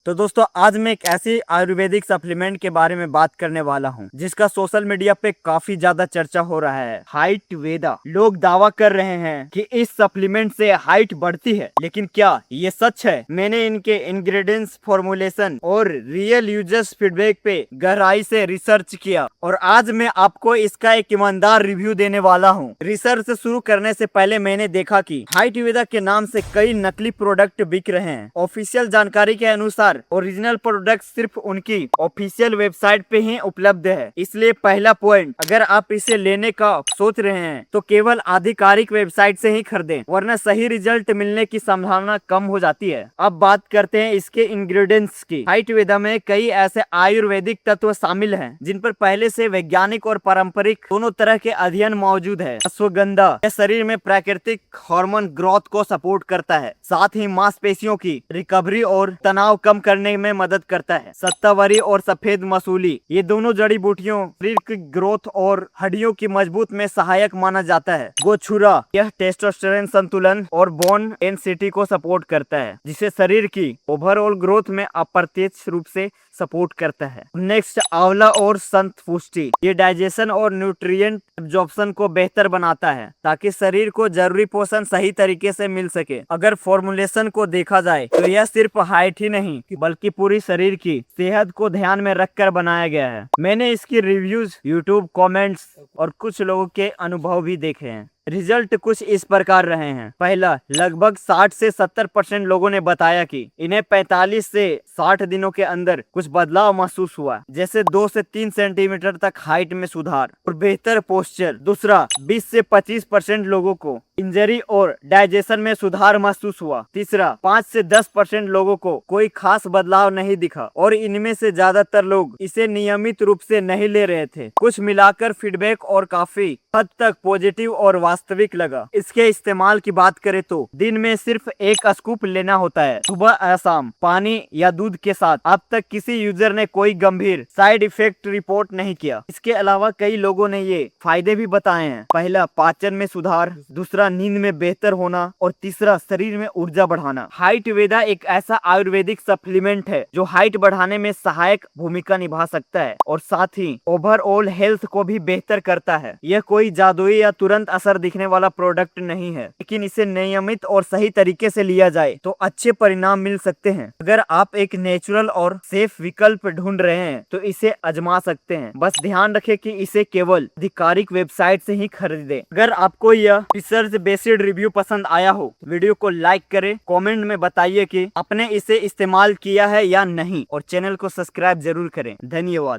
तो दोस्तों आज मैं एक ऐसी आयुर्वेदिक सप्लीमेंट के बारे में बात करने वाला हूं जिसका सोशल मीडिया पे काफी ज्यादा चर्चा हो रहा है। हाइट वेदा। लोग दावा कर रहे हैं कि इस सप्लीमेंट से हाइट बढ़ती है, लेकिन क्या ये सच है? मैंने इनके इंग्रेडिएंट्स, फॉर्मुलेशन और रियल यूजर्स फीडबैक पे गहराई से रिसर्च किया और आज मैं आपको इसका एक ईमानदार रिव्यू देने वाला हूँ। रिसर्च शुरू करने से पहले मैंने देखा कि हाइट वेदा के नाम से कई नकली प्रोडक्ट बिक रहे हैं। ऑफिशियल जानकारी के अनुसार ओरिजिनल प्रोडक्ट सिर्फ उनकी ऑफिशियल वेबसाइट पे ही उपलब्ध है। इसलिए पहला पॉइंट, अगर आप इसे लेने का सोच रहे हैं तो केवल आधिकारिक वेबसाइट से ही खरीदें, वरना सही रिजल्ट मिलने की संभावना कम हो जाती है। अब बात करते हैं इसके इंग्रेडिएंट्स की। हाइट वेदा में कई ऐसे आयुर्वेदिक तत्व शामिल हैं जिन पर पहले से वैज्ञानिक और पारंपरिक दोनों तरह के अध्ययन मौजूद है। अश्वगंधा, यह शरीर में प्राकृतिक हार्मोन ग्रोथ को सपोर्ट करता है, साथ ही मांसपेशियों की रिकवरी और तनाव कम करने में मदद करता है। सत्तावरी और सफेद मसूली, ये दोनों जड़ी बूटियों शरीर की ग्रोथ और हड्डियों की मजबूत में सहायक माना जाता है। गोछुरा, यह टेस्टोस्टेरोन संतुलन और बोन डेंसिटी को सपोर्ट करता है, जिसे शरीर की ओवरऑल ग्रोथ में अप्रत्यक्ष रूप से सपोर्ट करता है। नेक्स्ट, आंवला और संतपुष्टि, ये डाइजेशन और न्यूट्रिएंट एब्जॉर्प्शन को बेहतर बनाता है ताकि शरीर को जरूरी पोषण सही तरीके से मिल सके। अगर फॉर्मुलेशन को देखा जाए तो यह सिर्फ हाइट ही नहीं बल्कि पूरी शरीर की सेहत को ध्यान में रखकर बनाया गया है। मैंने इसकी रिव्यूज, यूट्यूब कमेंट्स और कुछ लोगों के अनुभव भी देखे हैं। रिजल्ट कुछ इस प्रकार रहे हैं। पहला, लगभग 60 से 70% लोगों ने बताया कि इन्हें 45 से 60 दिनों के अंदर कुछ बदलाव महसूस हुआ, जैसे 2 से 3 सेंटीमीटर तक हाइट में सुधार और बेहतर पोस्चर। दूसरा, 20 से 25% लोगों को इंजरी और डाइजेशन में सुधार महसूस हुआ। तीसरा, 5 से 10% लोगों को कोई खास बदलाव नहीं दिखा और इनमें से ज्यादातर लोग इसे नियमित रूप से नहीं ले रहे थे। कुछ मिलाकर फीडबैक और काफी हद तक पॉजिटिव और वास्तविक लगा। इसके इस्तेमाल की बात करें तो दिन में सिर्फ एक स्कूप लेना होता है, सुबह या शाम, पानी या दूध के साथ। अब तक किसी यूजर ने कोई गंभीर साइड इफेक्ट रिपोर्ट नहीं किया। इसके अलावा कई लोगों ने ये फायदे भी बताए हैं। पहला, पाचन में सुधार। दूसरा, नींद में बेहतर होना। और तीसरा, शरीर में ऊर्जा बढ़ाना। हाइट वेदा एक ऐसा आयुर्वेदिक सप्लीमेंट है जो हाइट बढ़ाने में सहायक भूमिका निभा सकता है और साथ ही ओवरऑल हेल्थ को भी बेहतर करता है। यह कोई जादुई या तुरंत असर दिखने वाला प्रोडक्ट नहीं है, लेकिन इसे नियमित और सही तरीके से लिया जाए तो अच्छे परिणाम मिल सकते हैं। अगर आप एक नेचुरल और सेफ विकल्प ढूंढ रहे हैं तो इसे आजमा सकते हैं। बस ध्यान रखें कि इसे केवल आधिकारिक वेबसाइट से ही खरीदें। अगर आपको यह रिसर्च बेस्ड रिव्यू पसंद आया हो, वीडियो को लाइक करें, कमेंट में बताइए कि आपने इसे इस्तेमाल किया है या नहीं और चैनल को सब्सक्राइब जरूर करें। धन्यवाद।